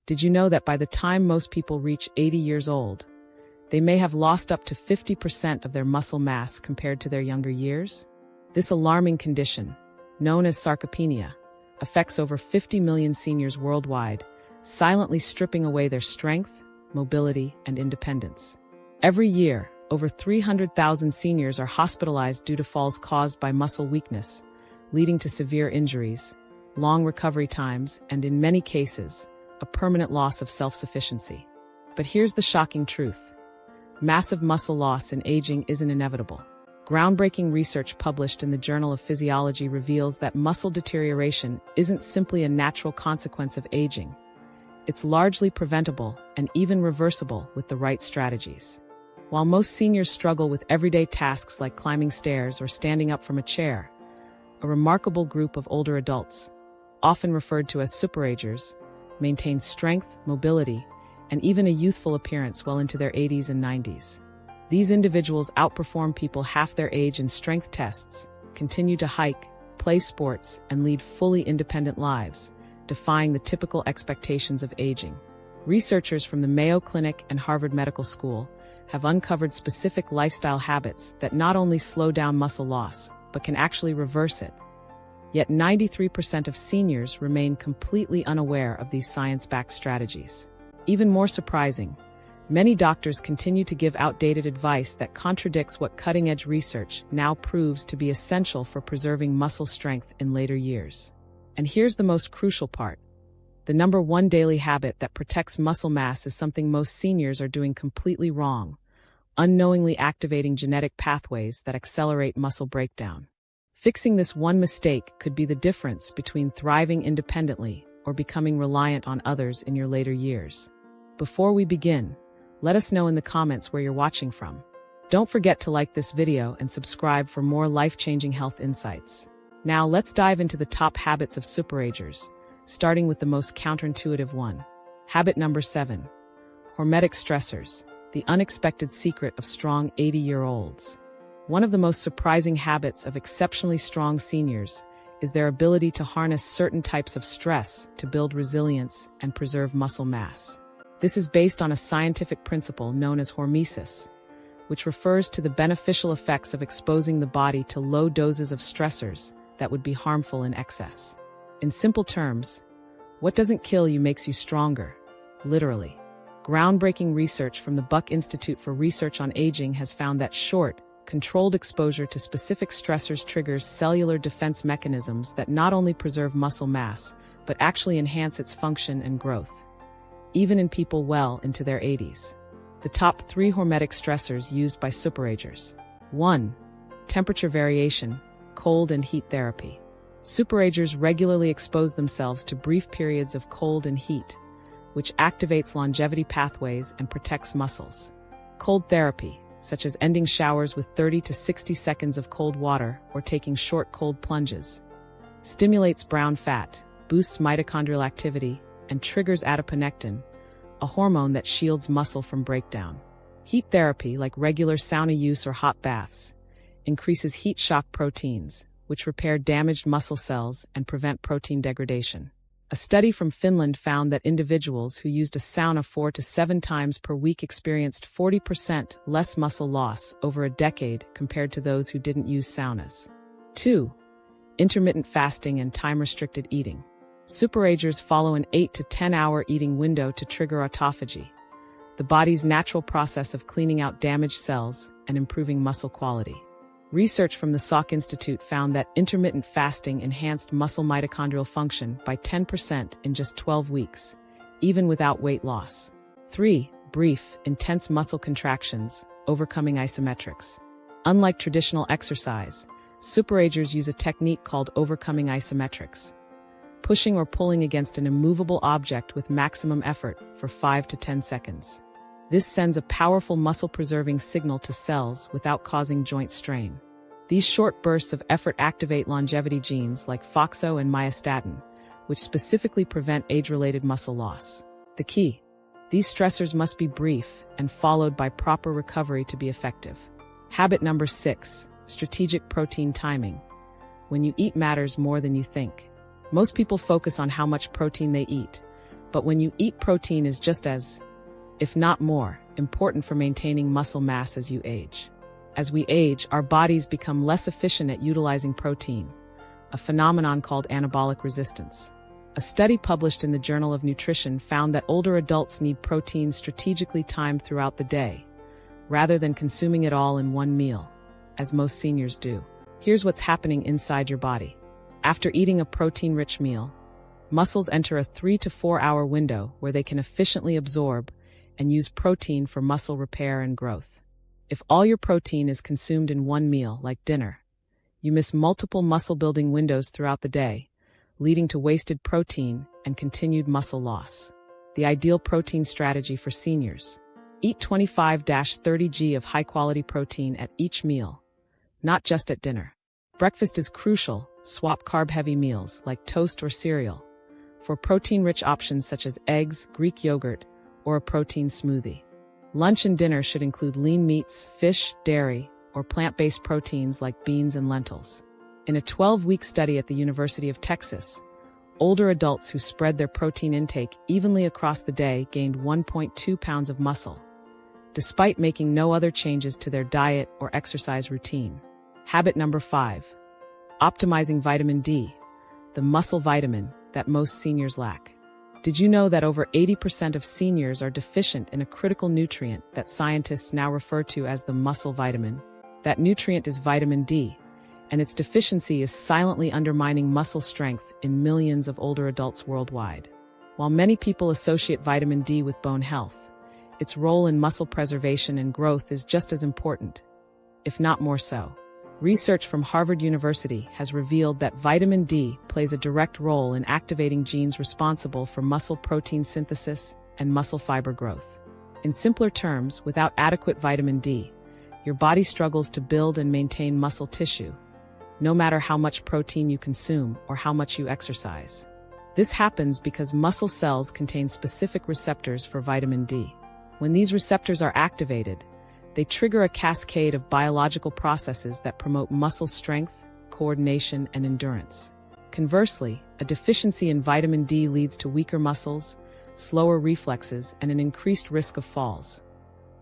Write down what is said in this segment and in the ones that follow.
Did you know that by the time most people reach 80 years old, they may have lost up to 50% of their muscle mass compared to their younger years? This alarming condition, known as sarcopenia, affects over 50 million seniors worldwide, silently stripping away their strength, mobility, and independence. Every year, over 300,000 seniors are hospitalized due to falls caused by muscle weakness, leading to severe injuries, long recovery times, and in many cases, a permanent loss of self-sufficiency. But here's the shocking truth. Massive muscle loss in aging isn't inevitable. Groundbreaking research published in the Journal of Physiology reveals that muscle deterioration isn't simply a natural consequence of aging. It's largely preventable and even reversible with the right strategies. While most seniors struggle with everyday tasks like climbing stairs or standing up from a chair, a remarkable group of older adults, often referred to as superagers, maintain strength, mobility, and even a youthful appearance well into their 80s and 90s. These individuals outperform people half their age in strength tests, continue to hike, play sports, and lead fully independent lives, defying the typical expectations of aging. Researchers from the Mayo Clinic and Harvard Medical School have uncovered specific lifestyle habits that not only slow down muscle loss, but can actually reverse it. Yet 93% of seniors remain completely unaware of these science-backed strategies. Even more surprising, many doctors continue to give outdated advice that contradicts what cutting-edge research now proves to be essential for preserving muscle strength in later years. And here's the most crucial part. The number one daily habit that protects muscle mass is something most seniors are doing completely wrong, unknowingly activating genetic pathways that accelerate muscle breakdown. Fixing this one mistake could be the difference between thriving independently or becoming reliant on others in your later years. Before we begin, let us know in the comments where you're watching from. Don't forget to like this video and subscribe for more life-changing health insights. Now let's dive into the top habits of superagers, starting with the most counterintuitive one. Habit number 7. Hormetic stressors, the unexpected secret of strong 80-year-olds. One of the most surprising habits of exceptionally strong seniors is their ability to harness certain types of stress to build resilience and preserve muscle mass. This is based on a scientific principle known as hormesis, which refers to the beneficial effects of exposing the body to low doses of stressors that would be harmful in excess. In simple terms, what doesn't kill you makes you stronger, literally. Groundbreaking research from the Buck Institute for Research on Aging has found that short, controlled exposure to specific stressors triggers cellular defense mechanisms that not only preserve muscle mass, but actually enhance its function and growth, even in people well into their 80s. The top 3 hormetic stressors used by superagers. 1. Temperature variation, cold and heat therapy. Superagers regularly expose themselves to brief periods of cold and heat, which activates longevity pathways and protects muscles. Cold therapy, such as ending showers with 30 to 60 seconds of cold water or taking short cold plunges, stimulates brown fat, boosts mitochondrial activity, and triggers adiponectin, a hormone that shields muscle from breakdown. Heat therapy, like regular sauna use or hot baths, increases heat shock proteins, which repair damaged muscle cells and prevent protein degradation. A study from Finland found that individuals who used a sauna 4 to 7 times per week experienced 40% less muscle loss over a decade compared to those who didn't use saunas. 2. Intermittent fasting and time-restricted eating. Superagers follow an 8 to 10-hour eating window to trigger autophagy, the body's natural process of cleaning out damaged cells and improving muscle quality. Research from the Salk Institute found that intermittent fasting enhanced muscle mitochondrial function by 10% in just 12 weeks, even without weight loss. 3. Brief, intense muscle contractions, overcoming isometrics. Unlike traditional exercise, superagers use a technique called overcoming isometrics, pushing or pulling against an immovable object with maximum effort for 5 to 10 seconds. This sends a powerful muscle-preserving signal to cells without causing joint strain. These short bursts of effort activate longevity genes like FOXO and myostatin, which specifically prevent age-related muscle loss. The key: these stressors must be brief and followed by proper recovery to be effective. Habit number 6, strategic protein timing. When you eat matters more than you think. Most people focus on how much protein they eat, but when you eat protein is just as, if not more, important for maintaining muscle mass as you age. As we age, our bodies become less efficient at utilizing protein, a phenomenon called anabolic resistance. A study published in the Journal of Nutrition found that older adults need protein strategically timed throughout the day, rather than consuming it all in one meal, as most seniors do. Here's what's happening inside your body. After eating a protein-rich meal, muscles enter a 3 to 4 hour window where they can efficiently absorb and use protein for muscle repair and growth. If all your protein is consumed in one meal, like dinner, you miss multiple muscle-building windows throughout the day, leading to wasted protein and continued muscle loss. The ideal protein strategy for seniors: eat 25-30 g of high-quality protein at each meal, not just at dinner. Breakfast is crucial. Swap carb-heavy meals, like toast or cereal, for protein-rich options such as eggs, Greek yogurt, or a protein smoothie. Lunch and dinner should include lean meats, fish, dairy, or plant-based proteins like beans and lentils. In a 12-week study at the University of Texas, older adults who spread their protein intake evenly across the day gained 1.2 pounds of muscle, despite making no other changes to their diet or exercise routine. Habit number 5. Optimizing vitamin D, the muscle vitamin that most seniors lack. Did you know that over 80% of seniors are deficient in a critical nutrient that scientists now refer to as the muscle vitamin? That nutrient is vitamin D, and its deficiency is silently undermining muscle strength in millions of older adults worldwide. While many people associate vitamin D with bone health, its role in muscle preservation and growth is just as important, if not more so. Research from Harvard University has revealed that vitamin D plays a direct role in activating genes responsible for muscle protein synthesis and muscle fiber growth. In simpler terms, without adequate vitamin D, your body struggles to build and maintain muscle tissue, no matter how much protein you consume or how much you exercise. This happens because muscle cells contain specific receptors for vitamin D. When these receptors are activated, they trigger a cascade of biological processes that promote muscle strength, coordination, and endurance. Conversely, a deficiency in vitamin D leads to weaker muscles, slower reflexes, and an increased risk of falls,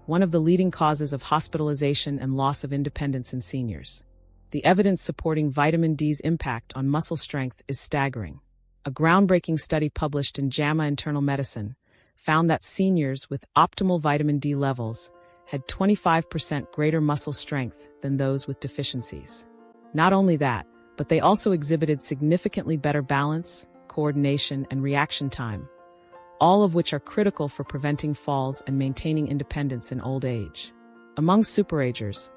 one of the leading causes of hospitalization and loss of independence in seniors. The evidence supporting vitamin D's impact on muscle strength is staggering. A groundbreaking study published in JAMA Internal Medicine found that seniors with optimal vitamin D levels had 25% greater muscle strength than those with deficiencies. Not only that, but they also exhibited significantly better balance, coordination, and reaction time, all of which are critical for preventing falls and maintaining independence in old age. Among superagers,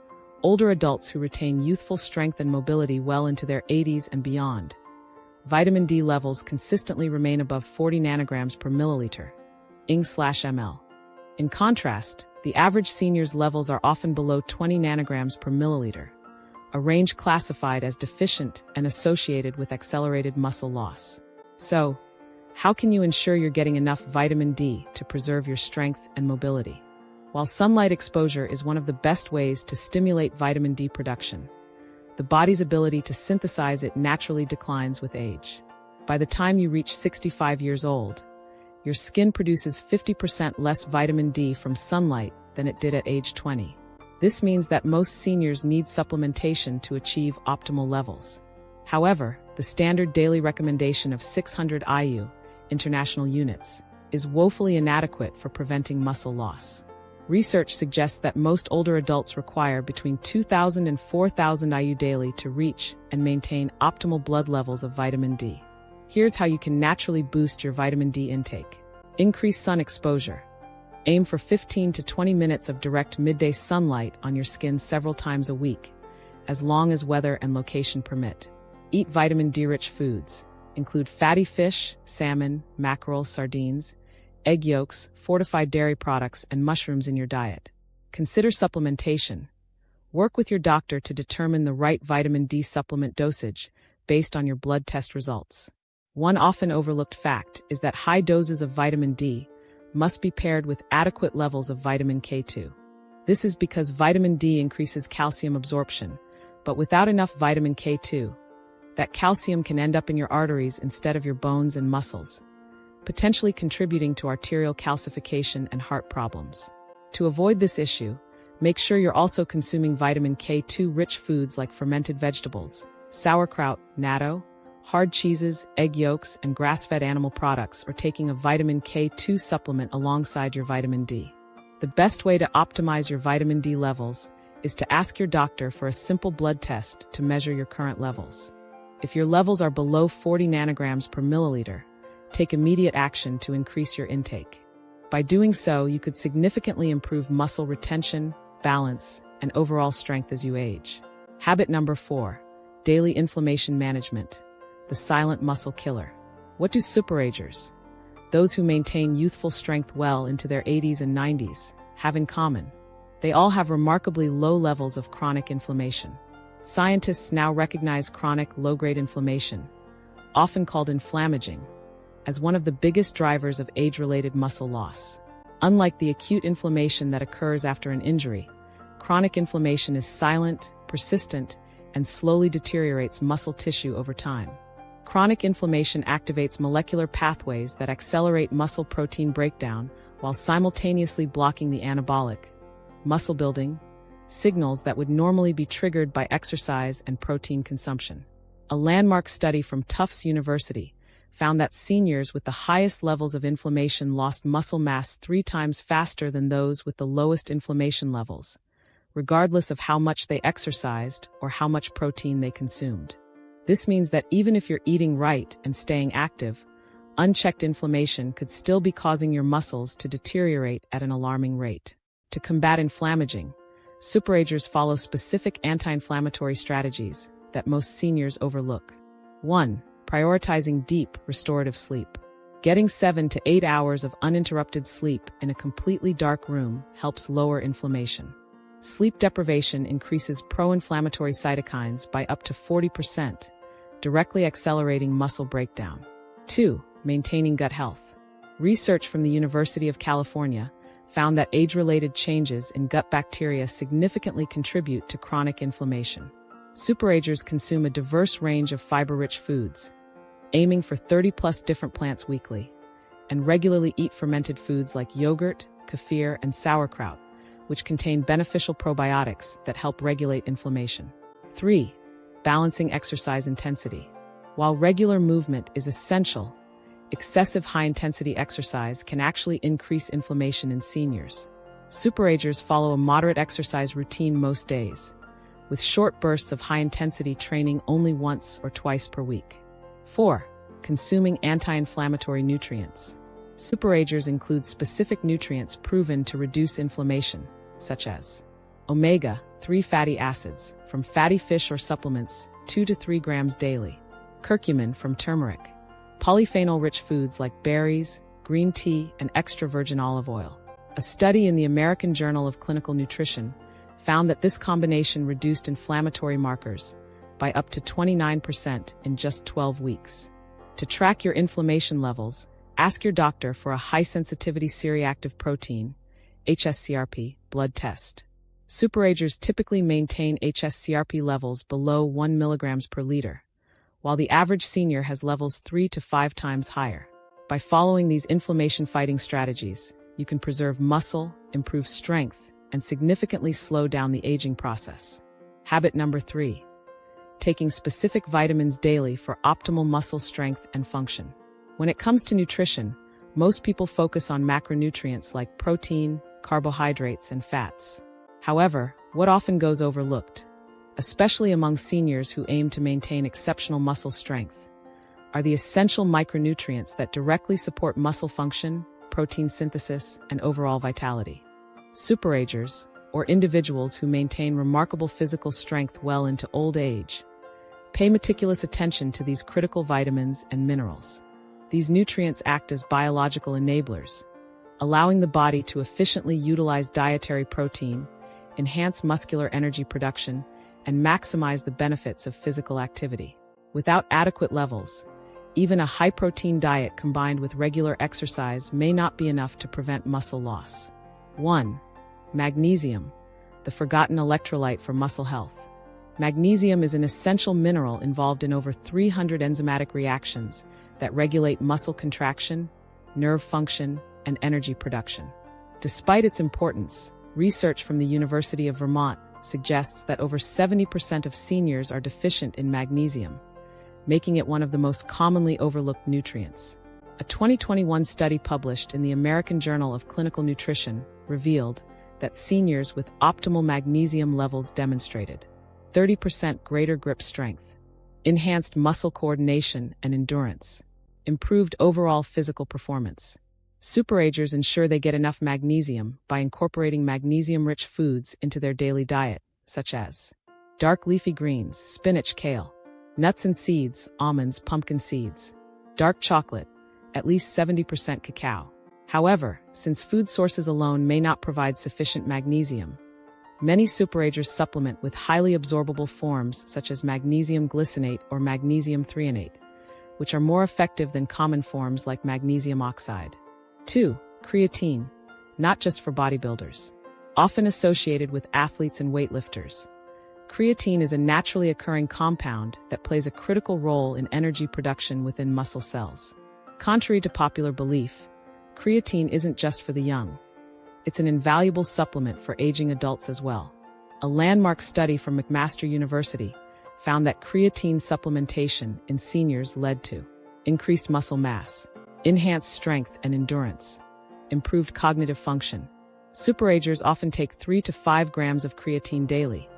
older adults who retain youthful strength and mobility well into their 80s and beyond, vitamin D levels consistently remain above 40 nanograms per milliliter, Ing/ml. In contrast, the average senior's levels are often below 20 nanograms per milliliter, a range classified as deficient and associated with accelerated muscle loss. So, how can you ensure you're getting enough vitamin D to preserve your strength and mobility? While sunlight exposure is one of the best ways to stimulate vitamin D production, the body's ability to synthesize it naturally declines with age. By the time you reach 65 years old, your skin produces 50% less vitamin D from sunlight than it did at age 20. This means that most seniors need supplementation to achieve optimal levels. However, the standard daily recommendation of 600 IU, international units, is woefully inadequate for preventing muscle loss. Research suggests that most older adults require between 2,000 and 4,000 IU daily to reach and maintain optimal blood levels of vitamin D. Here's how you can naturally boost your vitamin D intake. Increase sun exposure. Aim for 15 to 20 minutes of direct midday sunlight on your skin several times a week, as long as weather and location permit. Eat vitamin D-rich foods. Include fatty fish, salmon, mackerel, sardines, egg yolks, fortified dairy products, and mushrooms in your diet. Consider supplementation. Work with your doctor to determine the right vitamin D supplement dosage based on your blood test results. One often overlooked fact is that high doses of vitamin D must be paired with adequate levels of vitamin K2. This is because vitamin D increases calcium absorption, but without enough vitamin K2, that calcium can end up in your arteries instead of your bones and muscles, potentially contributing to arterial calcification and heart problems. To avoid this issue, make sure you're also consuming vitamin K2-rich foods like fermented vegetables, sauerkraut, natto, hard cheeses, egg yolks, and grass-fed animal products, or taking a vitamin K2 supplement alongside your vitamin D. The best way to optimize your vitamin D levels is to ask your doctor for a simple blood test to measure your current levels. If your levels are below 40 nanograms per milliliter, take immediate action to increase your intake. By doing so, you could significantly improve muscle retention, balance, and overall strength as you age. Habit number 4, daily inflammation management, the silent muscle killer. What do superagers, those who maintain youthful strength well into their 80s and 90s, have in common? They all have remarkably low levels of chronic inflammation. Scientists now recognize chronic low-grade inflammation, often called inflammaging, as one of the biggest drivers of age-related muscle loss. Unlike the acute inflammation that occurs after an injury, chronic inflammation is silent, persistent, and slowly deteriorates muscle tissue over time. Chronic inflammation activates molecular pathways that accelerate muscle protein breakdown while simultaneously blocking the anabolic, muscle-building signals that would normally be triggered by exercise and protein consumption. A landmark study from Tufts University found that seniors with the highest levels of inflammation lost muscle mass 3 times faster than those with the lowest inflammation levels, regardless of how much they exercised or how much protein they consumed. This means that even if you're eating right and staying active, unchecked inflammation could still be causing your muscles to deteriorate at an alarming rate. To combat inflammaging, superagers follow specific anti-inflammatory strategies that most seniors overlook. 1. Prioritizing deep, restorative sleep. Getting 7 to 8 hours of uninterrupted sleep in a completely dark room helps lower inflammation. Sleep deprivation increases pro-inflammatory cytokines by up to 40%, directly accelerating muscle breakdown. 2. Maintaining gut health. Research from the University of California found that age-related changes in gut bacteria significantly contribute to chronic inflammation. Superagers consume a diverse range of fiber-rich foods, aiming for 30+ different plants weekly, and regularly eat fermented foods like yogurt, kefir, and sauerkraut, which contain beneficial probiotics that help regulate inflammation. 3. Balancing exercise intensity. While regular movement is essential, excessive high-intensity exercise can actually increase inflammation in seniors. Superagers follow a moderate exercise routine most days, with short bursts of high-intensity training only once or twice per week. 4. Consuming anti-inflammatory nutrients. Superagers include specific nutrients proven to reduce inflammation, such as omega-3 fatty acids from fatty fish or supplements, 2 to 3 grams daily, curcumin from turmeric, polyphenol-rich foods like berries, green tea, and extra virgin olive oil. A study in the American Journal of Clinical Nutrition found that this combination reduced inflammatory markers by up to 29% in just 12 weeks. To track your inflammation levels, ask your doctor for a high-sensitivity C-reactive protein, hsCRP, blood test. Superagers typically maintain hsCRP levels below 1 mg per liter, while the average senior has levels 3 to 5 times higher. By following these inflammation-fighting strategies, you can preserve muscle, improve strength, and significantly slow down the aging process. Habit number 3. Taking specific vitamins daily for optimal muscle strength and function. When it comes to nutrition, most people focus on macronutrients like protein, carbohydrates, and fats. However, what often goes overlooked, especially among seniors who aim to maintain exceptional muscle strength, are the essential micronutrients that directly support muscle function, protein synthesis, and overall vitality. Superagers, or individuals who maintain remarkable physical strength well into old age, pay meticulous attention to these critical vitamins and minerals. These nutrients act as biological enablers, allowing the body to efficiently utilize dietary protein, enhance muscular energy production, and maximize the benefits of physical activity. Without adequate levels, even a high-protein diet combined with regular exercise may not be enough to prevent muscle loss. 1. Magnesium, the forgotten electrolyte for muscle health. Magnesium is an essential mineral involved in over 300 enzymatic reactions that regulate muscle contraction, nerve function, and energy production. Despite its importance, research from the University of Vermont suggests that over 70% of seniors are deficient in magnesium, making it one of the most commonly overlooked nutrients. A 2021 study published in the American Journal of Clinical Nutrition revealed that seniors with optimal magnesium levels demonstrated 30% greater grip strength, enhanced muscle coordination and endurance, improved overall physical performance. Superagers ensure they get enough magnesium by incorporating magnesium-rich foods into their daily diet, such as dark leafy greens, spinach, kale, nuts and seeds, almonds, pumpkin seeds, dark chocolate, at least 70% cacao. However, since food sources alone may not provide sufficient magnesium, many superagers supplement with highly absorbable forms such as magnesium glycinate or magnesium threonate, which are more effective than common forms like magnesium oxide. 2. Creatine, not just for bodybuilders. Often associated with athletes and weightlifters, creatine is a naturally occurring compound that plays a critical role in energy production within muscle cells. Contrary to popular belief, creatine isn't just for the young. It's an invaluable supplement for aging adults as well. A landmark study from McMaster University found that creatine supplementation in seniors led to increased muscle mass, enhanced strength and endurance, improved cognitive function. Superagers often take 3 to 5 grams of creatine daily,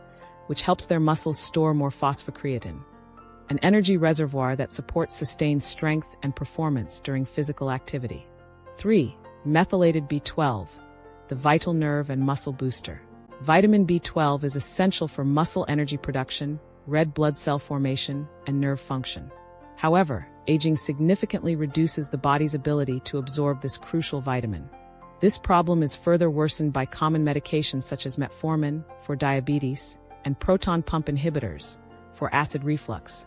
which helps their muscles store more phosphocreatine, an energy reservoir that supports sustained strength and performance during physical activity. 3. Methylated B12, the vital nerve and muscle booster. Vitamin B12 is essential for muscle energy production, red blood cell formation, and nerve function. However, aging significantly reduces the body's ability to absorb this crucial vitamin. This problem is further worsened by common medications such as metformin for diabetes and proton pump inhibitors for acid reflux,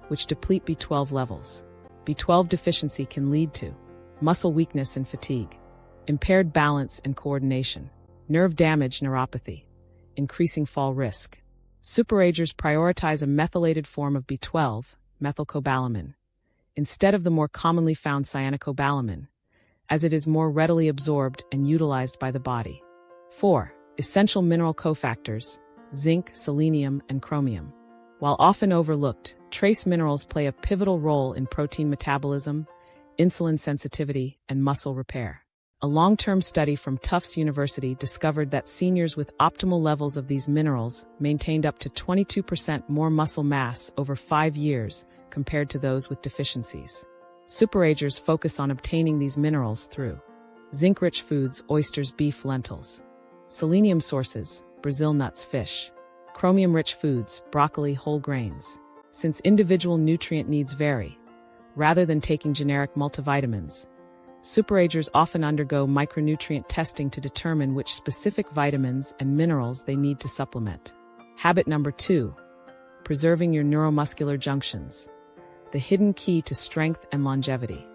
which deplete B12 levels. B12 deficiency can lead to muscle weakness and fatigue, impaired balance and coordination, nerve damage, neuropathy, increasing fall risk. Superagers prioritize a methylated form of B12, methylcobalamin, instead of the more commonly found cyanocobalamin, as it is more readily absorbed and utilized by the body. 4. Essential mineral cofactors, zinc, selenium, and chromium. While often overlooked, trace minerals play a pivotal role in protein metabolism, insulin sensitivity, and muscle repair. A long-term study from Tufts University discovered that seniors with optimal levels of these minerals maintained up to 22% more muscle mass over 5 years compared to those with deficiencies. Superagers focus on obtaining these minerals through zinc-rich foods, oysters, beef, lentils; selenium sources, Brazil nuts, fish; chromium-rich foods, broccoli, whole grains. Since individual nutrient needs vary, rather than taking generic multivitamins, superagers often undergo micronutrient testing to determine which specific vitamins and minerals they need to supplement. Habit number 2. Preserving your neuromuscular junctions, the hidden key to strength and longevity.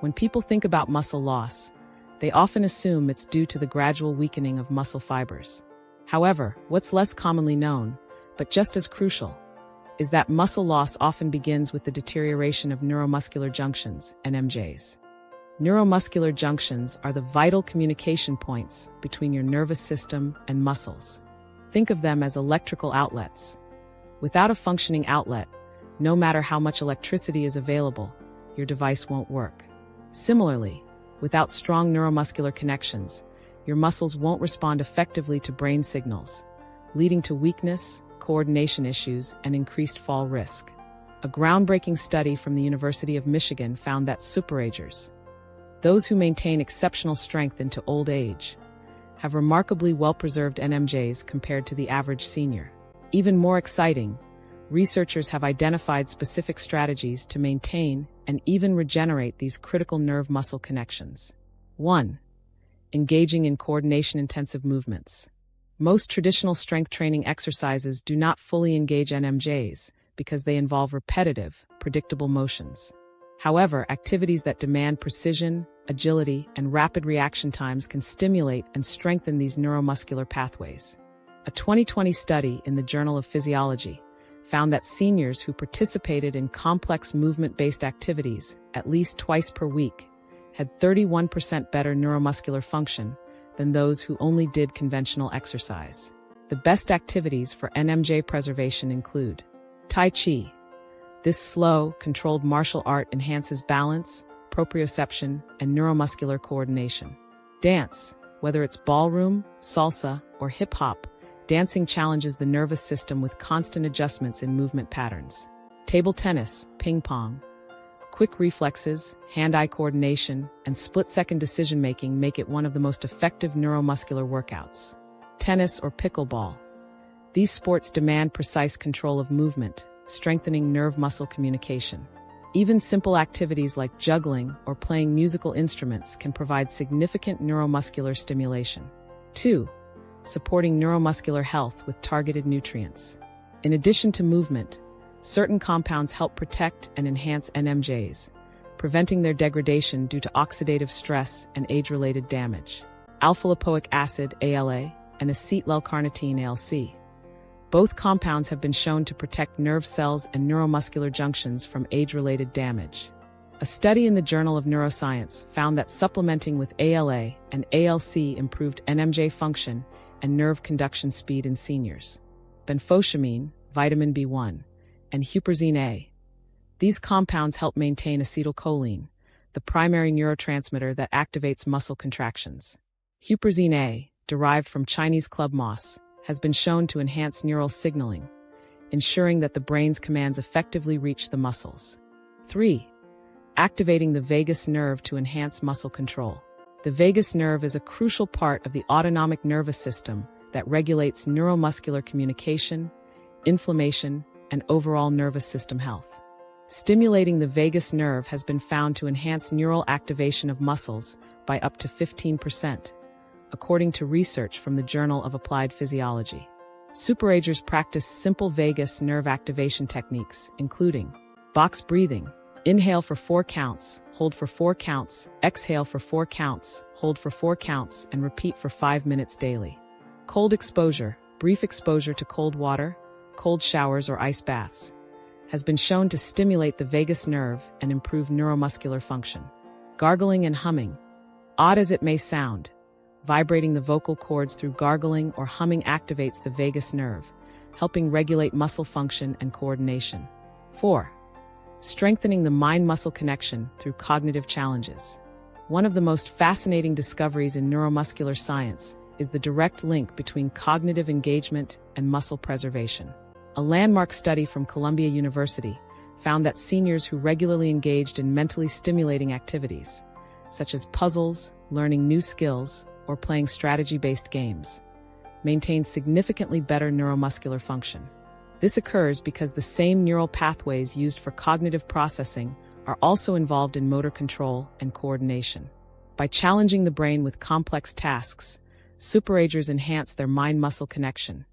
When people think about muscle loss, they often assume it's due to the gradual weakening of muscle fibers. However, what's less commonly known, but just as crucial, is that muscle loss often begins with the deterioration of neuromuscular junctions, NMJs. Neuromuscular junctions are the vital communication points between your nervous system and muscles. Think of them as electrical outlets. Without a functioning outlet, no matter how much electricity is available, your device won't work. Similarly, without strong neuromuscular connections, your muscles won't respond effectively to brain signals, leading to weakness, coordination issues, and increased fall risk. A groundbreaking study from the University of Michigan found that superagers, those who maintain exceptional strength into old age, have remarkably well-preserved NMJs compared to the average senior. Even more exciting, researchers have identified specific strategies to maintain and even regenerate these critical nerve-muscle connections. 1. Engaging in coordination-intensive movements. Most traditional strength training exercises do not fully engage NMJs because they involve repetitive, predictable motions. However, activities that demand precision, agility, and rapid reaction times can stimulate and strengthen these neuromuscular pathways. A 2020 study in the Journal of Physiology found that seniors who participated in complex movement-based activities at least twice per week had 31% better neuromuscular function than those who only did conventional exercise. The best activities for NMJ preservation include Tai Chi. This slow, controlled martial art enhances balance, proprioception, and neuromuscular coordination. Dance. Whether it's ballroom, salsa, or hip-hop, dancing challenges the nervous system with constant adjustments in movement patterns. Table tennis, ping pong. Quick reflexes, hand-eye coordination, and split-second decision-making make it one of the most effective neuromuscular workouts. Tennis or pickleball. These sports demand precise control of movement, strengthening nerve-muscle communication. Even simple activities like juggling or playing musical instruments can provide significant neuromuscular stimulation. 2. Supporting neuromuscular health with targeted nutrients. In addition to movement, certain compounds help protect and enhance NMJs, preventing their degradation due to oxidative stress and age-related damage. Alpha-lipoic acid, ALA, and acetyl-L-carnitine, ALC. Both compounds have been shown to protect nerve cells and neuromuscular junctions from age-related damage. A study in the Journal of Neuroscience found that supplementing with ALA and ALC improved NMJ function and nerve conduction speed in seniors. Benfotiamine, vitamin B1, and huperzine A. These compounds help maintain acetylcholine, the primary neurotransmitter that activates muscle contractions. Huperzine A, derived from Chinese club moss, has been shown to enhance neural signaling, ensuring that the brain's commands effectively reach the muscles. 3. Activating the vagus nerve to enhance muscle control. The vagus nerve is a crucial part of the autonomic nervous system that regulates neuromuscular communication, inflammation, and overall nervous system health. Stimulating the vagus nerve has been found to enhance neural activation of muscles by up to 15%, according to research from the Journal of Applied Physiology. Superagers practice simple vagus nerve activation techniques, including box breathing. Inhale for 4 counts, hold for 4 counts, exhale for 4 counts, hold for 4 counts, and repeat for 5 minutes daily. Cold exposure, brief exposure to cold water, cold showers or ice baths, has been shown to stimulate the vagus nerve and improve neuromuscular function. Gargling and humming. Odd as it may sound, vibrating the vocal cords through gargling or humming activates the vagus nerve, helping regulate muscle function and coordination. 4. Strengthening the mind-muscle connection through cognitive challenges. One of the most fascinating discoveries in neuromuscular science is the direct link between cognitive engagement and muscle preservation. A landmark study from Columbia University found that seniors who regularly engaged in mentally stimulating activities, such as puzzles, learning new skills, or playing strategy-based games, maintained significantly better neuromuscular function. This occurs because the same neural pathways used for cognitive processing are also involved in motor control and coordination. By challenging the brain with complex tasks, superagers enhance their mind-muscle connection,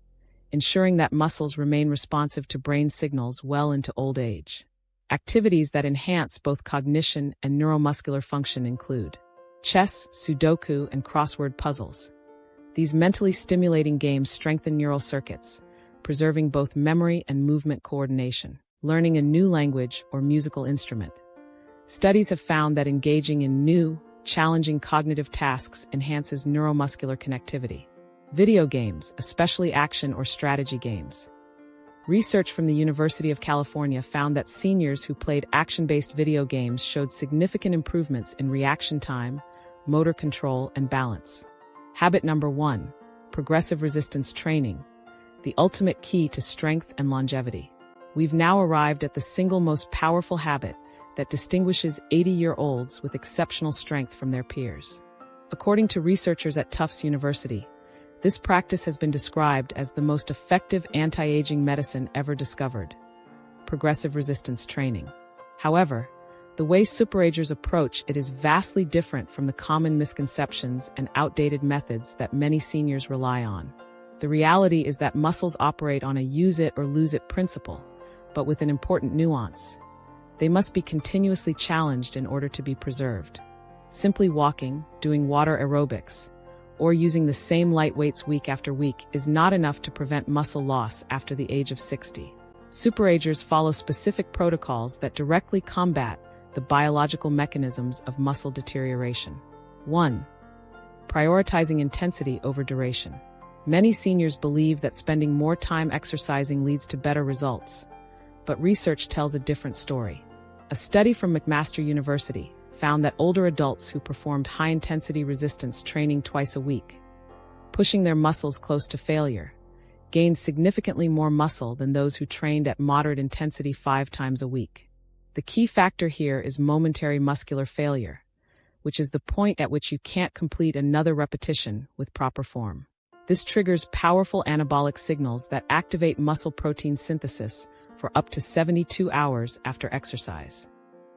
ensuring that muscles remain responsive to brain signals well into old age. Activities that enhance both cognition and neuromuscular function include chess, Sudoku, and crossword puzzles. These mentally stimulating games strengthen neural circuits, preserving both memory and movement coordination. Learning a new language or musical instrument. Studies have found that engaging in new, challenging cognitive tasks enhances neuromuscular connectivity. Video games, especially action or strategy games. Research from the University of California found that seniors who played action-based video games showed significant improvements in reaction time, motor control, and balance. Habit number 1, progressive resistance training, the ultimate key to strength and longevity. We've now arrived at the single most powerful habit that distinguishes 80-year-olds with exceptional strength from their peers. According to researchers at Tufts University, this practice has been described as the most effective anti-aging medicine ever discovered: progressive resistance training. However, the way superagers approach it is vastly different from the common misconceptions and outdated methods that many seniors rely on. The reality is that muscles operate on a use-it-or-lose-it principle, but with an important nuance. They must be continuously challenged in order to be preserved. Simply walking, doing water aerobics, or using the same light weights week after week is not enough to prevent muscle loss after the age of 60. Superagers follow specific protocols that directly combat the biological mechanisms of muscle deterioration. 1. Prioritizing intensity over duration. Many seniors believe that spending more time exercising leads to better results, but research tells a different story. A study from McMaster University found that older adults who performed high-intensity resistance training twice a week, pushing their muscles close to failure, gained significantly more muscle than those who trained at moderate intensity 5 times a week. The key factor here is momentary muscular failure, which is the point at which you can't complete another repetition with proper form. This triggers powerful anabolic signals that activate muscle protein synthesis for up to 72 hours after exercise.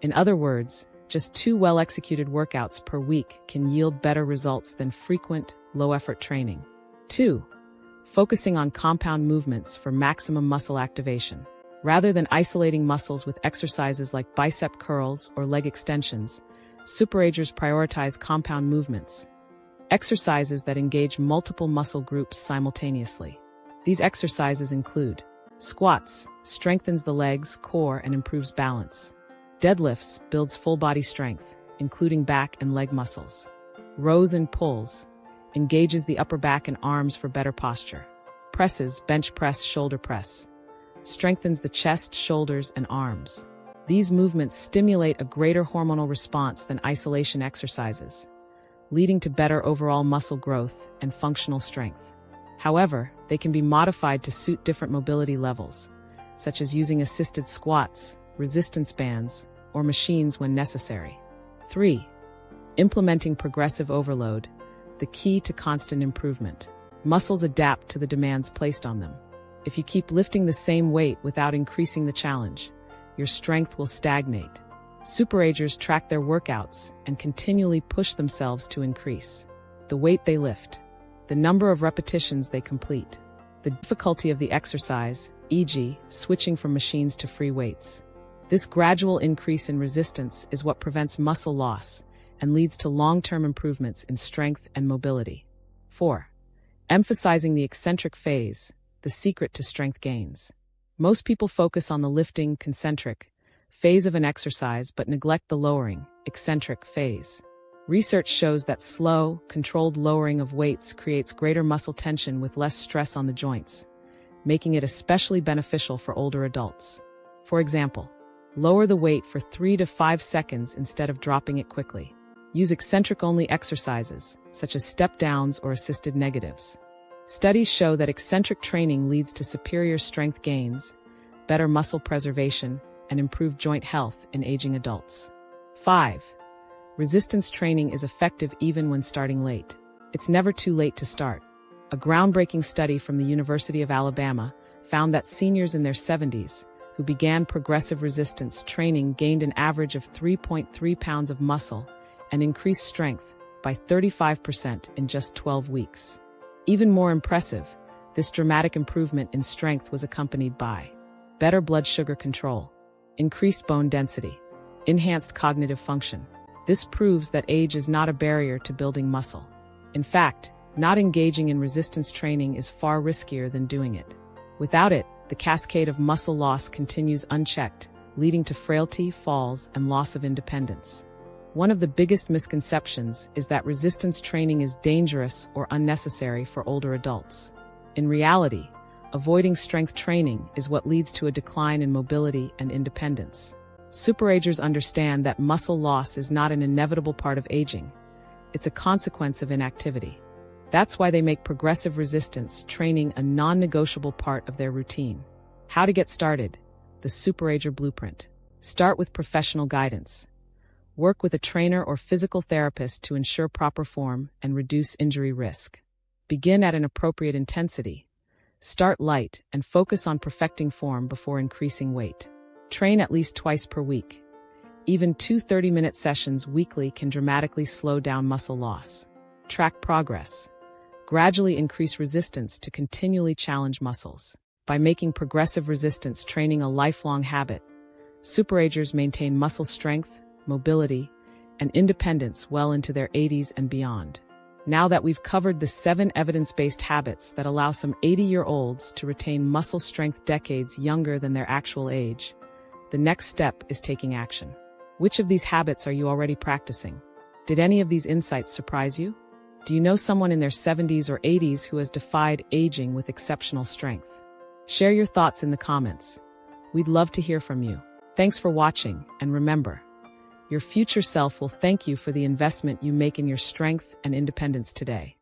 In other words, just 2 well-executed workouts per week can yield better results than frequent, low-effort training. 2. Focusing on compound movements for maximum muscle activation. Rather than isolating muscles with exercises like bicep curls or leg extensions, superagers prioritize compound movements, exercises that engage multiple muscle groups simultaneously. These exercises include squats, strengthens the legs, core, and improves balance. Deadlifts, builds full body strength, including back and leg muscles. Rows and pulls, engages the upper back and arms for better posture. Presses, bench press, shoulder press, strengthens the chest, shoulders, and arms. These movements stimulate a greater hormonal response than isolation exercises, leading to better overall muscle growth and functional strength. However, they can be modified to suit different mobility levels, such as using assisted squats, resistance bands, or machines when necessary. 3. Implementing progressive overload, the key to constant improvement. Muscles adapt to the demands placed on them. If you keep lifting the same weight without increasing the challenge, your strength will stagnate. Superagers track their workouts and continually push themselves to increase the weight they lift, the number of repetitions they complete, the difficulty of the exercise, e.g., switching from machines to free weights. This gradual increase in resistance is what prevents muscle loss and leads to long-term improvements in strength and mobility. 4. Emphasizing the eccentric phase, the secret to strength gains. Most people focus on the lifting, concentric phase of an exercise but neglect the lowering, eccentric phase. Research shows that slow, controlled lowering of weights creates greater muscle tension with less stress on the joints, making it especially beneficial for older adults. For example, lower the weight for 3 to 5 seconds instead of dropping it quickly. Use eccentric-only exercises, such as step-downs or assisted negatives. Studies show that eccentric training leads to superior strength gains, better muscle preservation, and improved joint health in aging adults. 5. Resistance training is effective even when starting late. It's never too late to start. A groundbreaking study from the University of Alabama found that seniors in their 70s who began progressive resistance training gained an average of 3.3 pounds of muscle and increased strength by 35% in just 12 weeks. Even more impressive, this dramatic improvement in strength was accompanied by better blood sugar control, increased bone density, enhanced cognitive function. This proves that age is not a barrier to building muscle. In fact, not engaging in resistance training is far riskier than doing it. Without it, the cascade of muscle loss continues unchecked, leading to frailty, falls, and loss of independence. One of the biggest misconceptions is that resistance training is dangerous or unnecessary for older adults. In reality, avoiding strength training is what leads to a decline in mobility and independence. Superagers understand that muscle loss is not an inevitable part of aging. It's a consequence of inactivity. That's why they make progressive resistance training a non-negotiable part of their routine. How to get started? The Superager Blueprint. Start with professional guidance. Work with a trainer or physical therapist to ensure proper form and reduce injury risk. Begin at an appropriate intensity. Start light and focus on perfecting form before increasing weight. Train at least twice per week. Even 2 30-minute sessions weekly can dramatically slow down muscle loss. Track progress. Gradually increase resistance to continually challenge muscles. By making progressive resistance training a lifelong habit, superagers maintain muscle strength, mobility, and independence well into their 80s and beyond. Now that we've covered the 7 evidence-based habits that allow some 80-year-olds to retain muscle strength decades younger than their actual age, the next step is taking action. Which of these habits are you already practicing? Did any of these insights surprise you? Do you know someone in their 70s or 80s who has defied aging with exceptional strength? Share your thoughts in the comments. We'd love to hear from you. Thanks for watching, and remember, your future self will thank you for the investment you make in your strength and independence today.